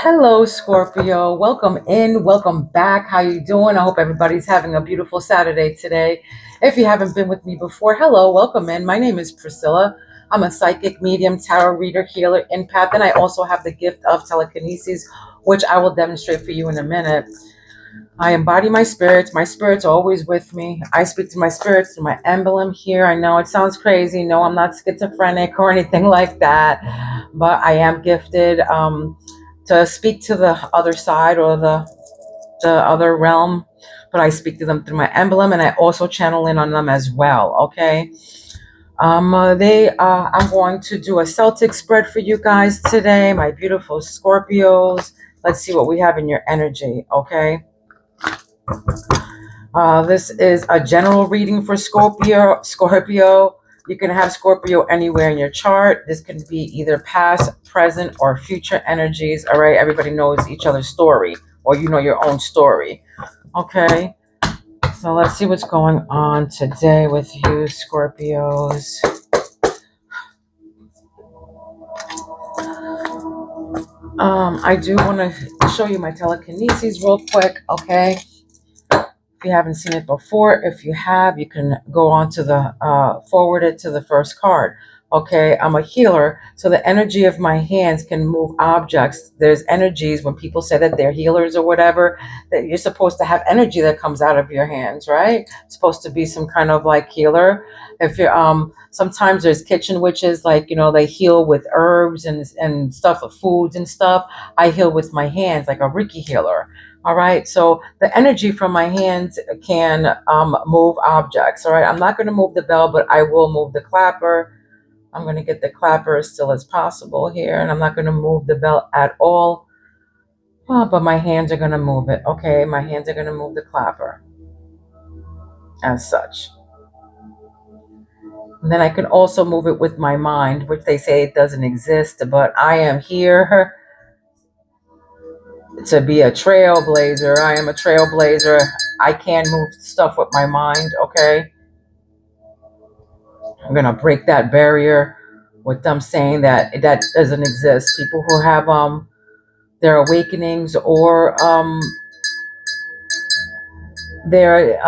Hello, Scorpio. Welcome in. Welcome back. How you doing? I hope everybody's having a beautiful Saturday today. If you haven't been with me before, hello, welcome in. My name is Priscilla. I'm a psychic medium, tarot reader, healer, empath, and I also have the gift of telekinesis, which I will demonstrate for you in a minute. I embody my spirits. My spirits are always with me. I speak to my spirits through my emblem here. I know it sounds crazy. No, I'm not schizophrenic or anything like that, but I am gifted to speak to the other side or the other realm. But I speak to them through my emblem, and I also channel in on them as well. Okay. I'm going to do a Celtic spread for you guys today, my beautiful Scorpios. Let's see what we have in your energy. Okay. This is a general reading for Scorpio. You can have Scorpio anywhere in your chart. This can be either past, present, or future energies. All right. Everybody knows each other's story, or you know your own story. Okay. So let's see what's going on today with you, Scorpios. I do want to show you my telekinesis real quick. Okay. If you haven't seen it before, if you have, you can go on to the forward it to the first card. Okay, I'm a healer, so the energy of my hands can move objects. There's energies when people say that they're healers or whatever, that you're supposed to have energy that comes out of your hands, right? It's supposed to be some kind of like healer. If you're sometimes there's kitchen witches, like they heal with herbs and stuff, of foods and stuff. I heal with my hands, like a Reiki healer. All right, so the energy from my hands can move objects. All right, I'm not going to move the bell, but I will move the clapper. I'm going to get the clapper as still as possible here, and I'm not going to move the bell at all. But my hands are going to move it. Okay, my hands are going to move the clapper as such. And then I can also move it with my mind, which they say it doesn't exist, but I am here to be a trailblazer. I am a trailblazer. I can move stuff with my mind, okay? I'm going to break that barrier with them saying that that doesn't exist. People who have their awakenings or their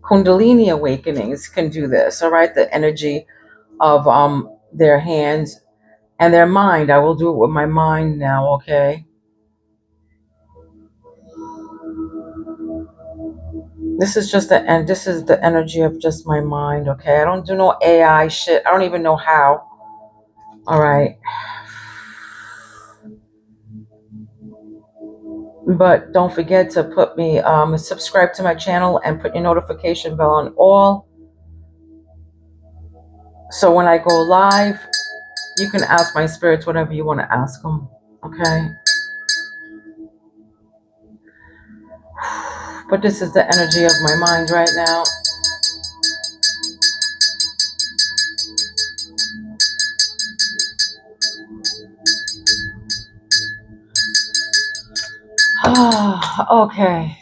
Kundalini awakenings can do this, all right? The energy of their hands and their mind. I will do it with my mind now, okay? This is just this is the energy of just my mind, okay? I don't do no AI shit. I don't even know how. All right. But don't forget to put me, subscribe to my channel and put your notification bell on all. So when I go live, you can ask my spirits whatever you want to ask them, okay? But this is the energy of my mind right now. Okay.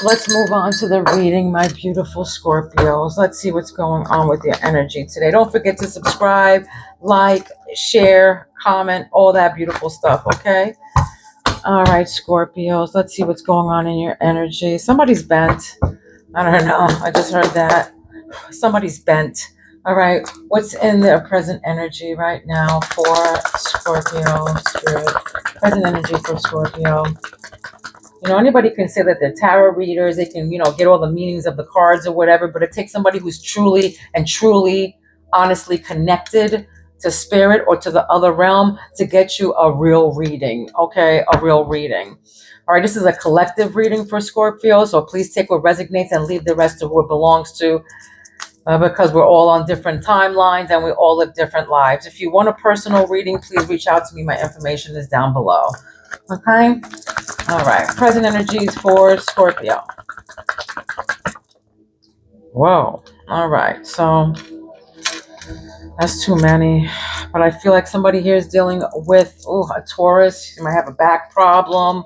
Let's move on to the reading, my beautiful Scorpios. Let's see what's going on with your energy today. Don't forget to subscribe, like, share, comment, all that beautiful stuff, okay? All right, Scorpios. Let's see what's going on in your energy. Somebody's bent. I don't know. I just heard that. Somebody's bent. All right. What's in their present energy right now for Scorpio spirit? Present energy for Scorpio. Anybody can say that they're tarot readers. They can, get all the meanings of the cards or whatever, but it takes somebody who's truly honestly connected to spirit or to the other realm to get you a real reading, okay? A real reading. All right, this is a collective reading for Scorpio, so please take what resonates and leave the rest of what belongs to, because we're all on different timelines and we all live different lives. If you want a personal reading, please reach out to me. My information is down below, okay? All right, present energies for Scorpio. Whoa, all right, so that's too many. But I feel like somebody here is dealing with a Taurus. You might have a back problem,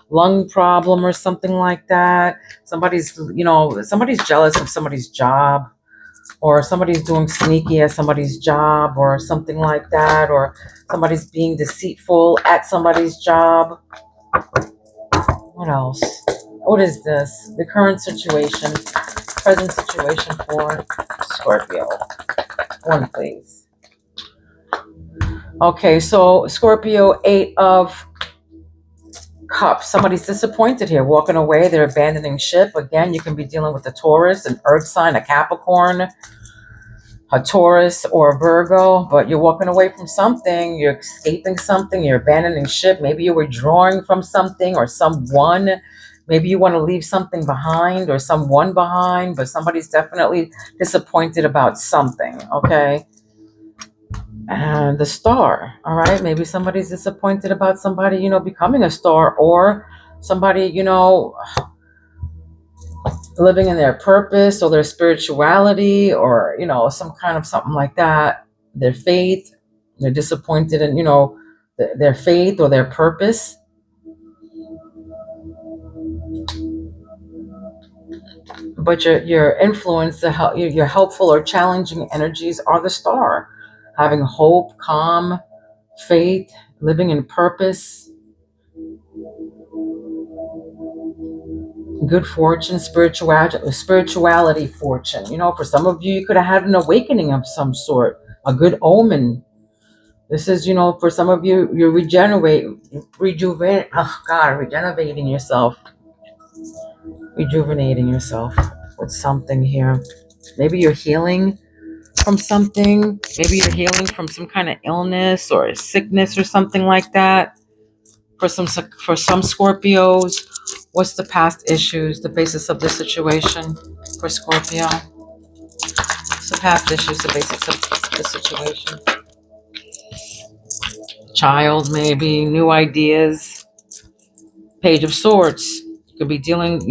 lung or something like that. Somebody's jealous of somebody's job. or somebody's doing sneaky at somebody's job or something like that, or somebody's being deceitful at somebody's job. What else? What is this? The current situation, present situation for Scorpio. One, please. Okay, so Scorpio, 8 of Cups. Somebody's disappointed here, walking away. They're abandoning ship. Again, you can be dealing with a Taurus, an Earth sign, a Capricorn, a Taurus, or a Virgo, but you're walking away from something. You're escaping something. You're abandoning ship. Maybe you're withdrawing from something or someone. Maybe you want to leave something behind or someone behind, but somebody's definitely disappointed about something, okay? And the Star, all right? Maybe somebody's disappointed about somebody, becoming a star, or somebody, living in their purpose or their spirituality, or, some kind of something like that. Their faith, they're disappointed in, their faith or their purpose. But your influence, your helpful or challenging energies are the Star. Having hope, calm, faith, living in purpose, good fortune, spirituality fortune. For some of you, you could have had an awakening of some sort, a good omen. This is, for some of you, you're regenerating yourself. Rejuvenating yourself with something here. Maybe you're healing from something. Maybe you're healing from some kind of illness or sickness or something like that. For some Scorpios, what's the past issues, the basis of the situation for Scorpio? What's the past issues, the basis of the situation? Child, maybe, new ideas. Page of Swords. You could be dealing,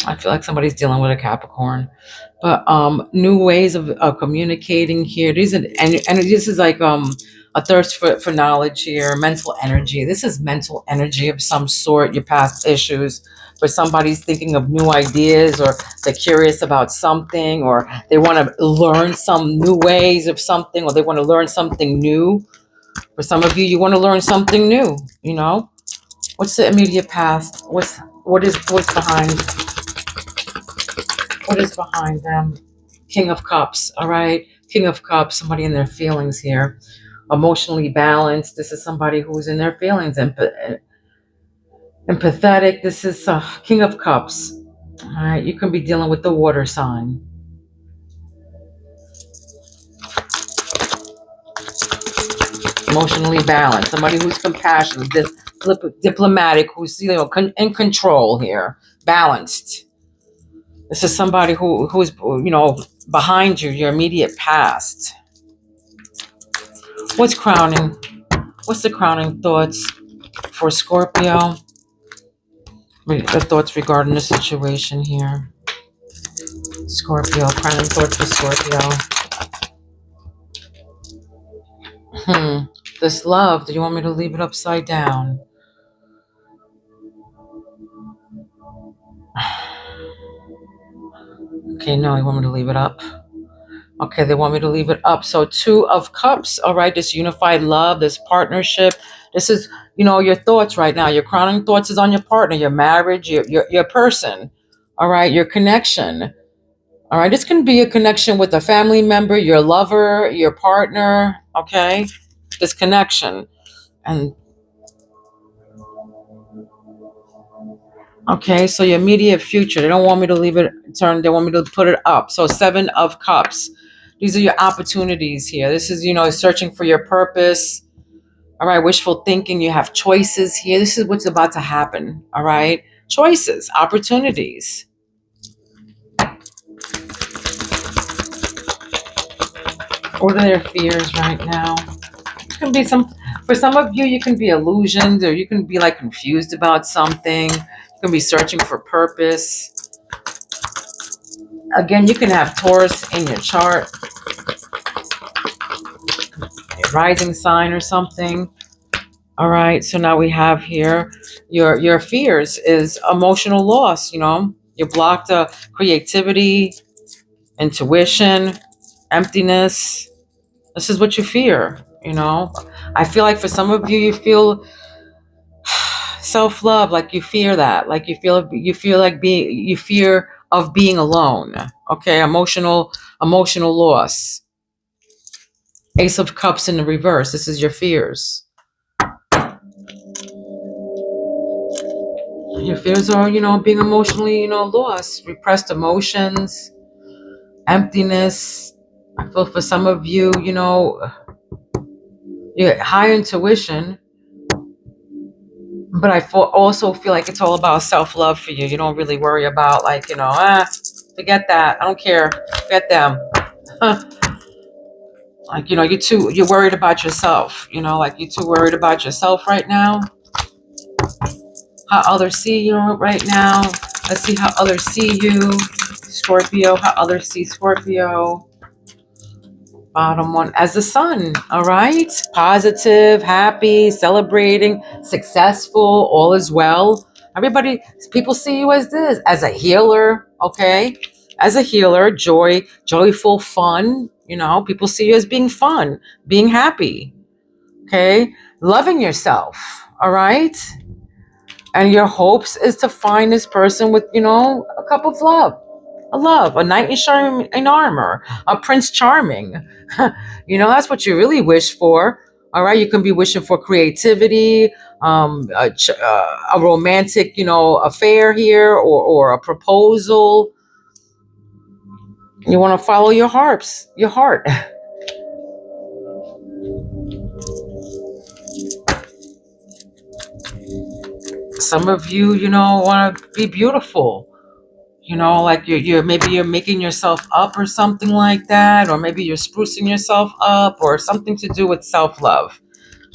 I feel like somebody's dealing with a Capricorn. But new ways of communicating here. These are, and this is like a thirst for knowledge here, mental energy. This is mental energy of some sort, your past issues. For somebody's thinking of new ideas, or they're curious about something, or they want to learn some new ways of something, or they want to learn something new. For some of you, you want to learn something new, What's the immediate past? What's behind? What is behind them? King of Cups, all right? King of Cups, somebody in their feelings here. Emotionally balanced. This is somebody who's in their feelings. Empathetic. This is King of Cups. All right, you can be dealing with the water sign. Emotionally balanced. Somebody who's compassionate, diplomatic, who's in control here. Balanced. This is somebody who's behind you, your immediate past. What's the crowning thoughts for Scorpio? The thoughts regarding the situation here. Scorpio, crowning thoughts for Scorpio. This love, do you want me to leave it upside down? Okay, no, you want me to leave it up? Okay, they want me to leave it up. So 2 of Cups, all right, this unified love, this partnership. This is, your thoughts right now. Your crowning thoughts is on your partner, your marriage, your person, all right, your connection. All right, this can be a connection with a family member, your lover, your partner, okay? This connection. And okay, so your immediate future. They don't want me to leave it turned. They want me to put it up. So 7 of Cups. These are your opportunities here. This is, searching for your purpose. All right, wishful thinking. You have choices here. This is what's about to happen. All right, choices, opportunities. What are their fears right now? It can be for some of you, you can be illusioned, or you can be like confused about something. You can be searching for purpose. Again, you can have Taurus in your chart, your rising sign or something. All right, so now we have here your fears is emotional loss. You blocked creativity, intuition, emptiness. This is what you fear. I feel like for some of you, you feel self-love, like you fear that, like you feel like you fear of being alone. Okay, emotional loss. Ace of Cups in the reverse. This is your fears. Your fears are, being emotionally, lost, repressed emotions, emptiness. I feel for some of you, you get high intuition, but also feel like it's all about self-love for you. You don't really worry about like, forget that. I don't care. Forget them. Like, you're worried about yourself, like you're too worried about yourself right now. How others see you right now. Let's see how others see you, Scorpio. How others see Scorpio. Bottom one as the sun. All right. Positive, happy, celebrating, successful, all is well. People see you as this, as a healer. Okay. As a healer, joyful, fun. People see you as being fun, being happy. Okay. Loving yourself. All right. And your hopes is to find this person with, a cup of love, a knight in armor, a prince charming. That's what you really wish for. All right, you can be wishing for creativity, a romantic, affair here, or a proposal. You want to follow your heart. Some of you, want to be beautiful. Like you're making yourself up or something like that, or maybe you're sprucing yourself up, or something to do with self-love.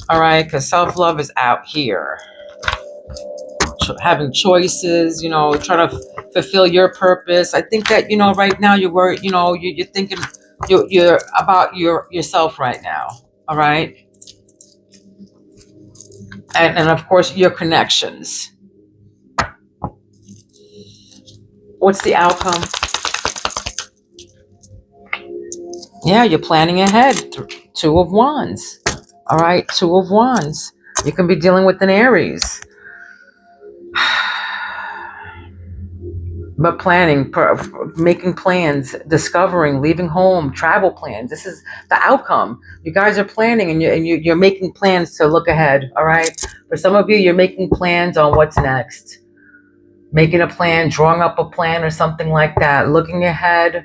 All right, because self-love is out here. Having choices, trying to fulfill your purpose. I think that, right now you're worried, you're thinking you're about yourself right now. All right. And of course, your connections. What's the outcome? Yeah, you're planning ahead. Two of Wands. All right, Two of Wands. You can be dealing with an Aries. But planning, making plans, discovering, leaving home, travel plans. This is the outcome. You guys are planning, and you're making plans to look ahead. All right. For some of you, you're making plans on what's next. Making a plan, drawing up a plan, or something like that. Looking ahead,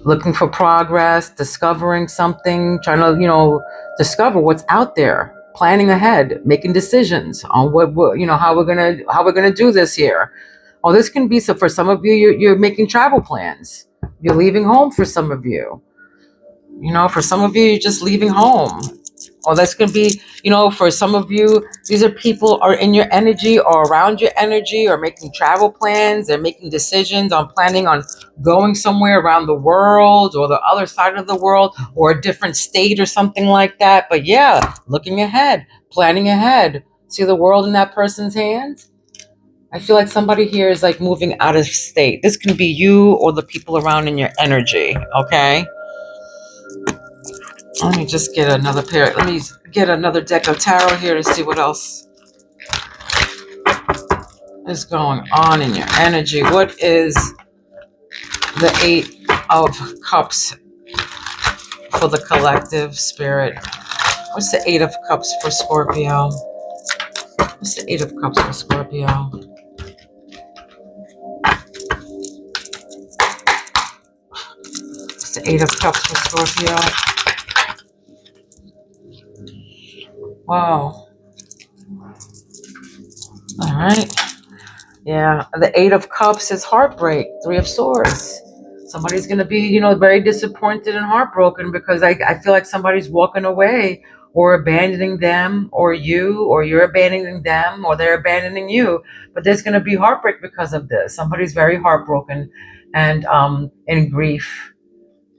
looking for progress, discovering something, trying to discover what's out there. Planning ahead, making decisions on how we're gonna do this here. Oh, this can be, so for some of you, you're making travel plans. You're leaving home for some of you. For some of you, you're just leaving home. Or this can be, for some of you, these are people are in your energy or around your energy, or making travel plans. They're making decisions on planning on going somewhere around the world or the other side of the world or a different state or something like that. But yeah, looking ahead, planning ahead. See the world in that person's hands? I feel like somebody here is like moving out of state. This can be you or the people around in your energy, okay? Let me just get another pair. Let me get another deck of tarot here to see what else is going on in your energy. What is the Eight of Cups for the collective spirit? What's the Eight of Cups for Scorpio? What's the Eight of Cups for Scorpio? What's the Eight of Cups for Scorpio? Wow. All right. Yeah. The Eight of Cups is heartbreak. Three of Swords. Somebody's going to be, very disappointed and heartbroken because I feel like somebody's walking away or abandoning them, or you're abandoning them, or they're abandoning you. But there's going to be heartbreak because of this. Somebody's very heartbroken and in grief.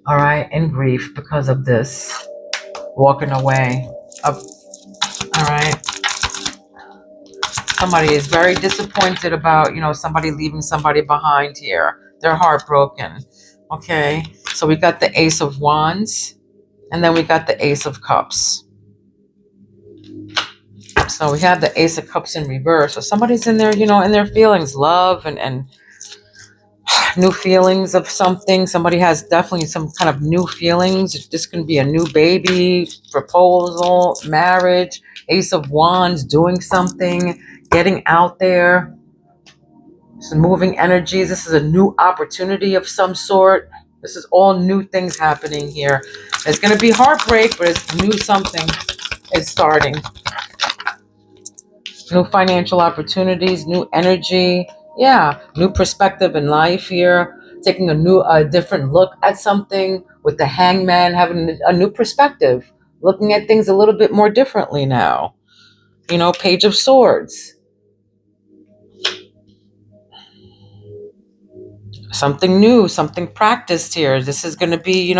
All right. In grief because of this. Walking away. All right. Somebody is very disappointed about, somebody leaving somebody behind here. They're heartbroken. Okay, so we got the Ace of Wands, and then we got the Ace of Cups. So we have the Ace of Cups in reverse. So somebody's in there, in their feelings, love and new feelings of something. Somebody has definitely some kind of new feelings. This can be a new baby, proposal, marriage, Ace of Wands, doing something, getting out there, some moving energies. This is a new opportunity of some sort. This is all new things happening here. It's going to be heartbreak, but it's new something is starting. New financial opportunities, new energy. Yeah, new perspective in life here. Taking a different look at something with the Hangman, having a new perspective, looking at things a little bit more differently now. Page of Swords. Something new, something practiced here. This is going to be,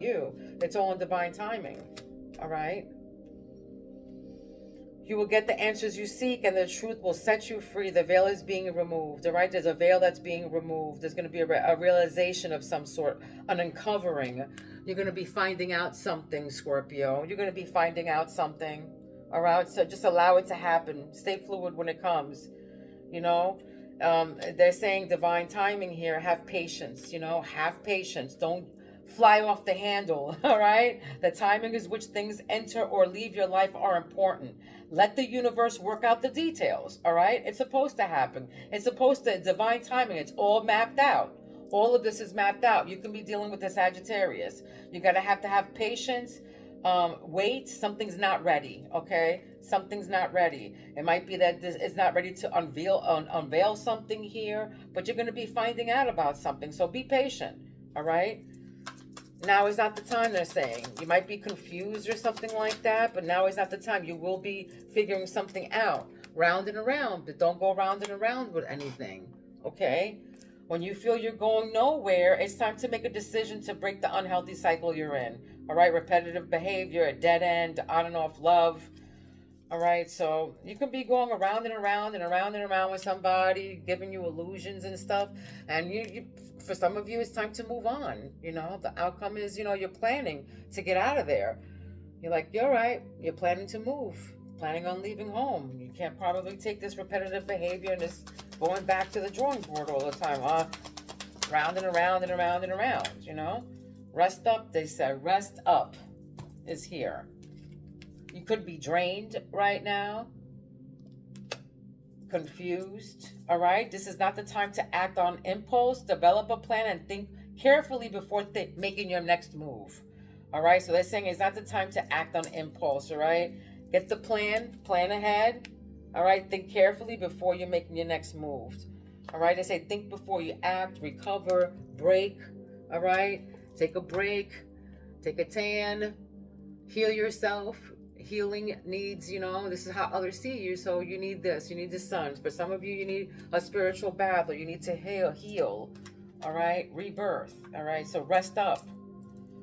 you. It's all in divine timing. All right. You will get the answers you seek, and the truth will set you free. The veil is being removed. All right. There's a veil that's being removed. There's going to be a realization of some sort, an uncovering. You're going to be finding out something, Scorpio. You're going to be finding out something. All right. So just allow it to happen. Stay fluid when it comes. you know they're saying divine timing here. Have patience. Have patience. Don't fly off the handle. All right, the timing is which things enter or leave your life are important. Let the universe work out the details. All right, it's supposed to happen. It's supposed to divine timing. It's all mapped out. All of this is mapped out. You can be dealing with the Sagittarius. You gotta have to have patience. wait, something's not ready. Okay, something's not ready. It might be that this is not ready to unveil something here, but you're going to be finding out about something, so be patient. All right, now is not the time, they're saying. You might be confused or something like that, but now is not the time. You will be figuring something out. Round and around, but don't go round and around with anything. Okay, when you feel you're going nowhere, it's time to make a decision to break the unhealthy cycle you're in. All right, repetitive behavior, a dead end, on and off love. All right, so you can be going around and around and around and around with somebody, giving you illusions and stuff. And for some of you, it's time to move on. You know, the outcome is, you're planning to get out of there. You're like, you're right. You're planning to move, planning on leaving home. You can't probably take this repetitive behavior and this going back to the drawing board all the time. Round and around and around and around, Rest up, they say. Rest up is here. You could be drained right now, confused, all right? This is not the time to act on impulse. Develop a plan and think carefully before making your next move, all right? So they're saying it's not the time to act on impulse, all right? Get the plan ahead, all right? Think carefully before you're making your next move, all right? They say think before you act, recover, break, all right? Take a break, take a tan, heal yourself. Healing needs, this is how others see you, so you need this, you need the sun. For some of you, you need a spiritual bath, or you need to heal, all right? Rebirth, all right? So rest up.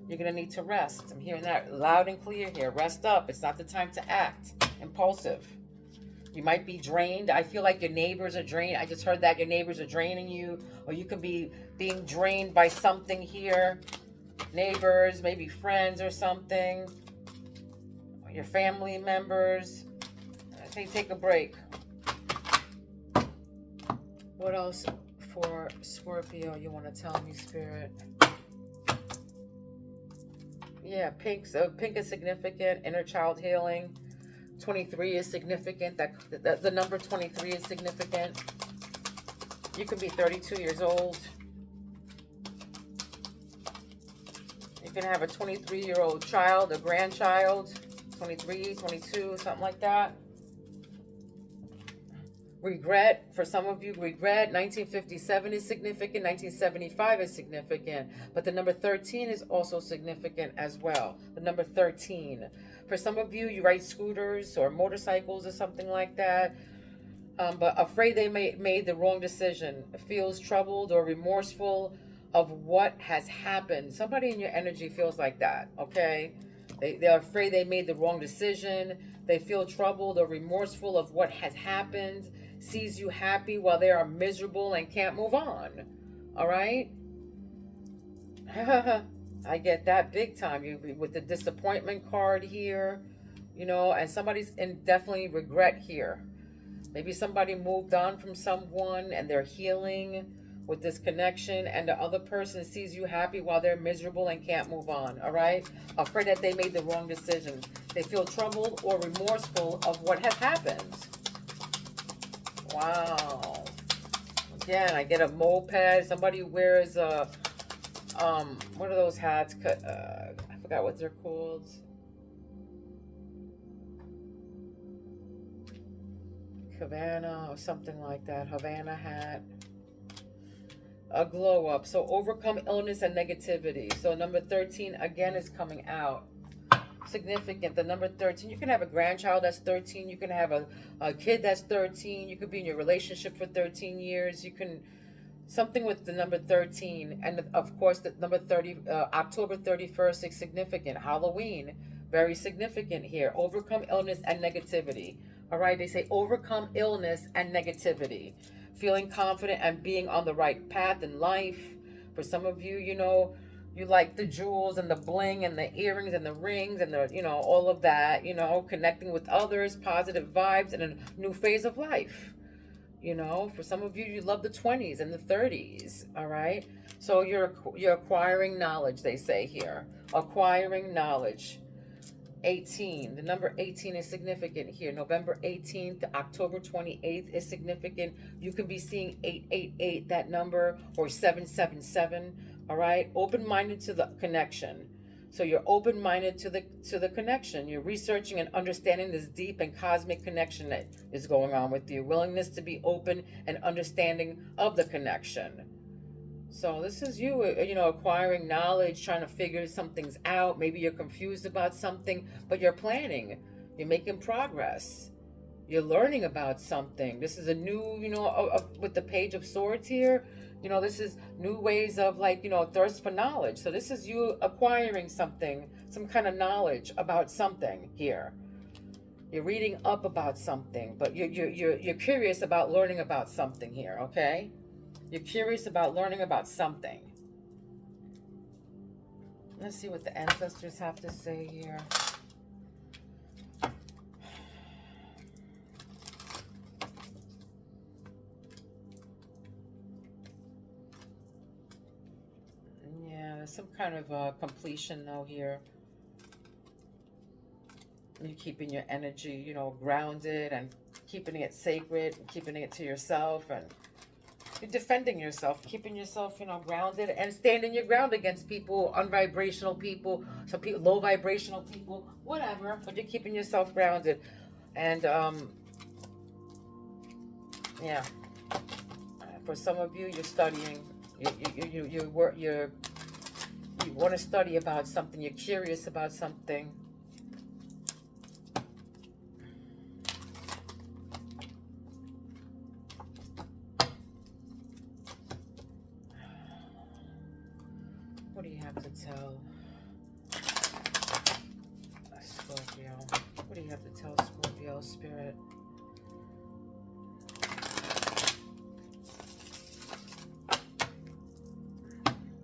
You're going to need to rest. I'm hearing that loud and clear here. Rest up. It's not the time to act impulsive. You might be drained. I feel like your neighbors are drained. I just heard that your neighbors are draining you, or you could be being drained by something here. Neighbors, maybe friends or something. Your family members. I say take a break. What else for Scorpio you want to tell me, Spirit? Yeah, pink is significant. Inner child healing. 23 is significant. That the number 23 is significant. You can be 32 years old. You can have a 23-year-old child, a grandchild. 23, 22, something like that. Regret, for some of you, regret. 1957 is significant. 1975 is significant. But the number 13 is also significant as well. The number 13. For some of you, you ride scooters or motorcycles or something like that. But afraid they made the wrong decision. Feels troubled or remorseful of what has happened. Somebody in your energy feels like that, okay? They're afraid they made the wrong decision. They feel troubled or remorseful of what has happened. Sees you happy while they are miserable and can't move on. All right? I get that big time. You with the disappointment card here, and somebody's in definitely regret here. Maybe somebody moved on from someone and they're healing with this connection, and the other person sees you happy while they're miserable and can't move on, all right? Afraid that they made the wrong decision. They feel troubled or remorseful of what has happened. Wow. Again, I get a moped. Somebody wears a, what are those hats? I forgot what they're called. Havana or something like that. Havana hat. A glow up. So overcome illness and negativity. So number 13 again is coming out. Significant. The number 13. You can have a grandchild that's 13. You can have a kid that's 13. You could be in your relationship for 13 years. You can something with the number 13. And of course the number 30, October 31st is significant. Halloween, very significant here. Overcome illness and negativity. All right, they say overcome illness and negativity. Feeling confident and being on the right path in life. For some of you, you like the jewels and the bling and the earrings and the rings and the, all of that, connecting with others, positive vibes, and a new phase of life. For some of you, you love the 20s and the 30s, all right? So you're acquiring knowledge, they say here. Acquiring knowledge. 18. The number 18 is significant here. November 18th, October 28th is significant. You can be seeing 888, that number, or 777. All right. Open-minded to the connection. So you're open-minded to the connection. You're researching and understanding this deep and cosmic connection that is going on with you. Willingness to be open and understanding of the connection. So this is you, acquiring knowledge, trying to figure some things out. Maybe you're confused about something, but you're planning. You're making progress. You're learning about something. This is a new, with the Page of Swords here, this is new ways of thirst for knowledge. So this is you acquiring something, some kind of knowledge about something here. You're reading up about something, but you're curious about learning about something here, okay? You're curious about learning about something. Let's see what the ancestors have to say here. Yeah, there's some kind of completion though here. You're keeping your energy, grounded and keeping it sacred, keeping it to yourself, and you're defending yourself, keeping yourself, grounded, and standing your ground against people, unvibrational people, some people, low vibrational people, whatever. But you're keeping yourself grounded, and yeah. For some of you, you're studying. You want to study about something. You're curious about something. What do you have to tell Scorpio? What do you have to tell Scorpio, Spirit?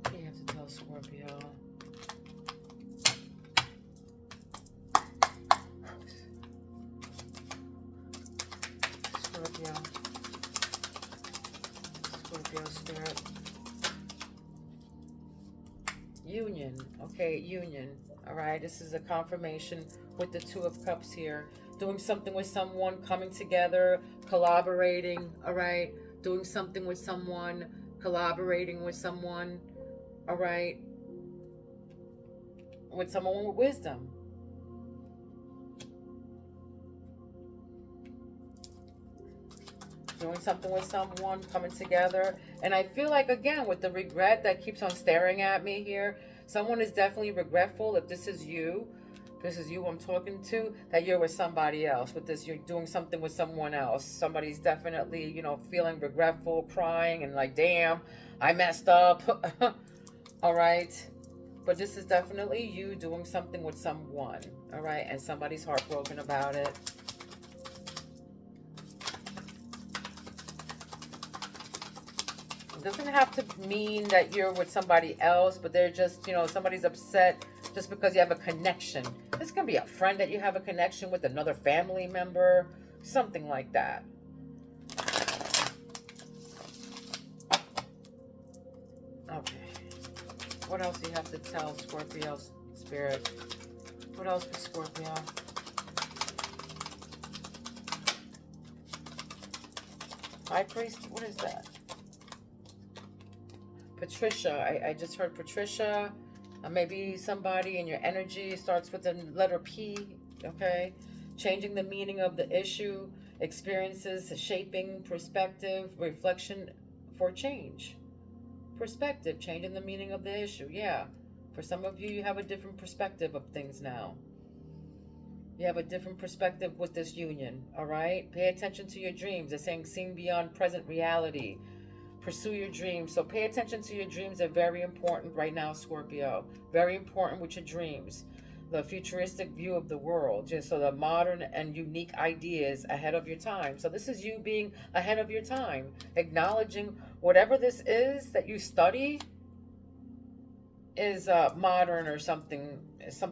What do you have to tell Scorpio? Scorpio Spirit. Union. Okay, union. All right, this is a confirmation with the Two of Cups here. Doing something with someone, coming together, collaborating. All right, doing something with someone, collaborating with someone. All right, with someone with wisdom. Doing something with someone, coming together. And I feel like, again, with the regret that keeps on staring at me here, someone is definitely regretful. If this is you I'm talking to, that you're with somebody else. With this, you're doing something with someone else. Somebody's definitely, feeling regretful, crying, and like, damn, I messed up. All right. But this is definitely you doing something with someone. All right. And somebody's heartbroken about it. It doesn't have to mean that you're with somebody else, but they're just, somebody's upset just because you have a connection. This can be a friend that you have a connection with, another family member, something like that. Okay. What else do you have to tell Scorpio, Spirit? What else for Scorpio? High Priest, what is that? Patricia, I just heard Patricia. Maybe somebody in your energy starts with the letter P, okay? Changing the meaning of the issue, experiences, shaping, perspective, reflection for change. Perspective, changing the meaning of the issue, yeah. For some of you, you have a different perspective of things now. You have a different perspective with this union, all right? Pay attention to your dreams. They're saying seeing beyond present reality. Pursue your dreams. So pay attention to your dreams. They're very important right now, Scorpio. Very important with your dreams. The futuristic view of the world. So the modern and unique ideas ahead of your time. So this is you being ahead of your time. Acknowledging whatever this is that you study is modern or something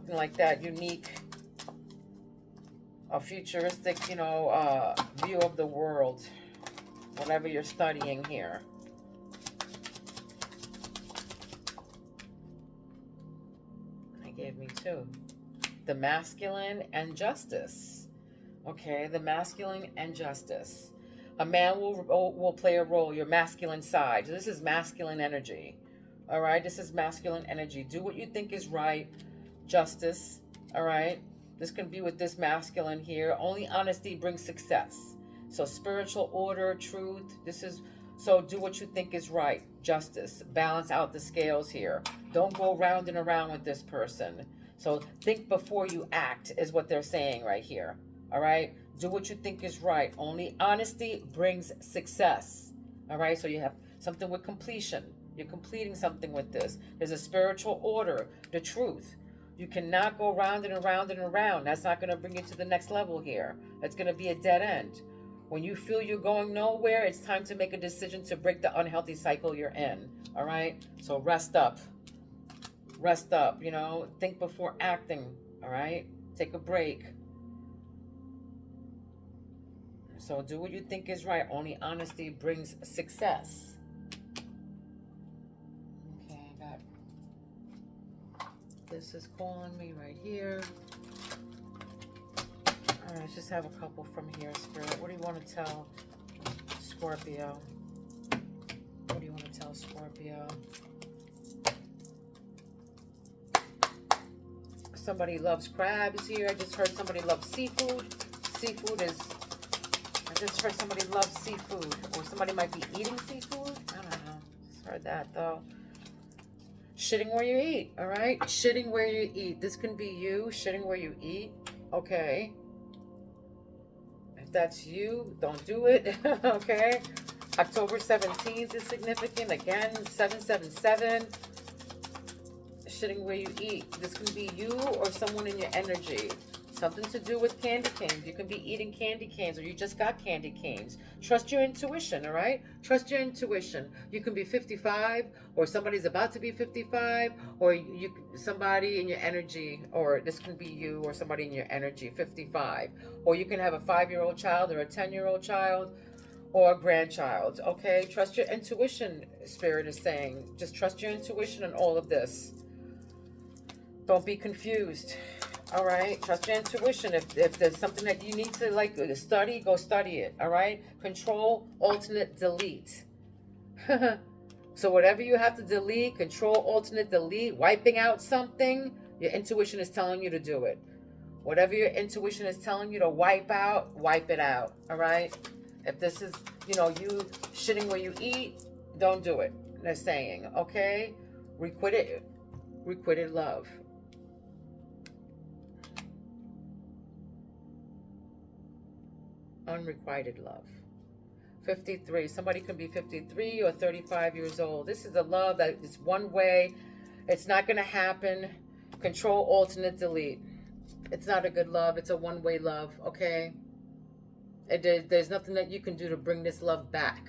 like that. Unique. A futuristic, view of the world. Whatever you're studying here. Gave me two. The masculine and justice. Okay, the masculine and justice. A man will play a role, your masculine side. So this is masculine energy. All right, this is masculine energy. Do what you think is right. justice, all right? This can be with this masculine here. Only honesty brings success. So spiritual order, truth, this is, so do what you think is right. Justice, balance out the scales here. Don't go round and around with this person. So think before you act is what they're saying right here, all right? Do what you think is right. Only honesty brings success, all right? So you have something with completion. You're completing something with this. There's a spiritual order, the truth. You cannot go round and around and around. That's not going to bring you to the next level here. It's going to be a dead end. When you feel you're going nowhere, it's time to make a decision to break the unhealthy cycle you're in. All right? So rest up. Rest up, you know. Think before acting. All right? Take a break. So do what you think is right. Only honesty brings success. Okay, I got this is calling me right here. All right, let's just have a couple from here, Spirit. What do you want to tell Scorpio? What do you want to tell Scorpio? Somebody loves crabs here. I just heard somebody loves seafood. Seafood is, I just heard somebody loves seafood. Or somebody might be eating seafood. I don't know. Just heard that, though. Shitting where you eat, all right? Shitting where you eat. This can be you, shitting where you eat. Okay. If that's you, don't do it. Okay. October 17th is significant. Again, 777. Shitting where you eat. This can be you or someone in your energy. Something to do with candy canes. You can be eating candy canes, or you just got candy canes. Trust your intuition, all right? Trust your intuition. You can be 55, or somebody's about to be 55, or somebody in your energy, or this can be you or somebody in your energy, 55. Or you can have a 5-year-old child or a 10-year-old child or a grandchild, okay? Trust your intuition, Spirit is saying. Just trust your intuition in all of this. Don't be confused. All right, trust your intuition. If there's something that you need to study, go study it. All right, control, alternate, delete. So whatever you have to delete, control, alternate, delete, wiping out something, your intuition is telling you to do it. Whatever your intuition is telling you to wipe out, wipe it out. All right. If this is, you shitting where you eat, don't do it. They're saying, okay, requited love. Unrequited love. 53. Somebody can be 53 or 35 years old. This is a love that is one way. It's not going to happen. Control, alternate, delete. It's not a good love. It's a one-way love, okay? There's nothing that you can do to bring this love back,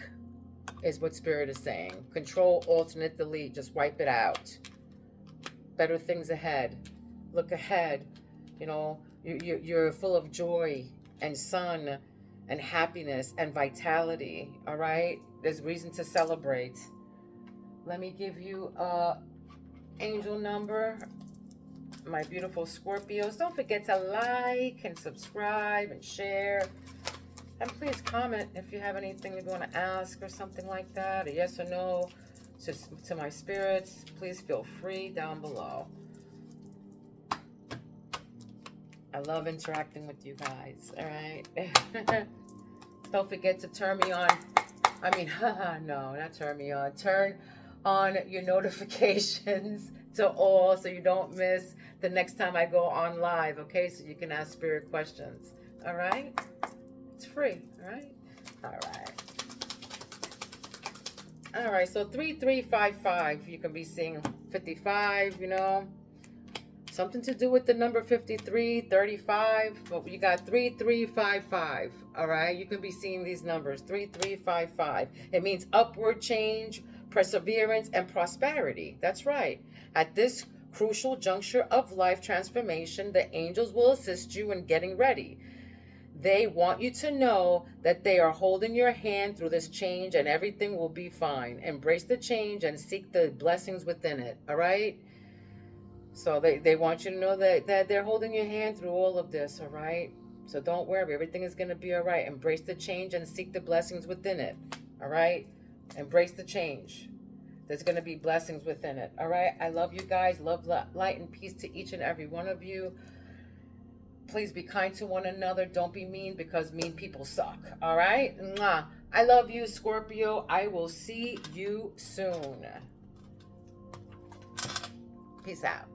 is what Spirit is saying. Control, alternate, delete. Just wipe it out. Better things ahead. Look ahead. You're full of joy and sun and happiness and vitality, all right? There's reason to celebrate. Let me give you a angel number. My beautiful Scorpios, don't forget to like and subscribe and share. And please comment if you have anything you want to ask or something like that, a yes or no to my spirits. Please feel free down below. I love interacting with you guys, all right? Don't forget to turn me on. No, not turn me on. Turn on your notifications to all so you don't miss the next time I go on live, okay? So you can ask Spirit questions, all right? It's free, all right? All right. All right, so 3355, you can be seeing 55, Something to do with the number 53, 35, but you got 3355, all right? You can be seeing these numbers, 3355. It means upward change, perseverance, and prosperity. That's right. At this crucial juncture of life transformation, the angels will assist you in getting ready. They want you to know that they are holding your hand through this change and everything will be fine. Embrace the change and seek the blessings within it, all right? So they want you to know that they're holding your hand through all of this, all right? So don't worry. Everything is going to be all right. Embrace the change and seek the blessings within it, all right? Embrace the change. There's going to be blessings within it. All right. I love you guys. Love, light, and peace to each and every one of you. Please be kind to one another. Don't be mean, because mean people suck. All right. Mwah. I love you, Scorpio. I will see you soon. Peace out.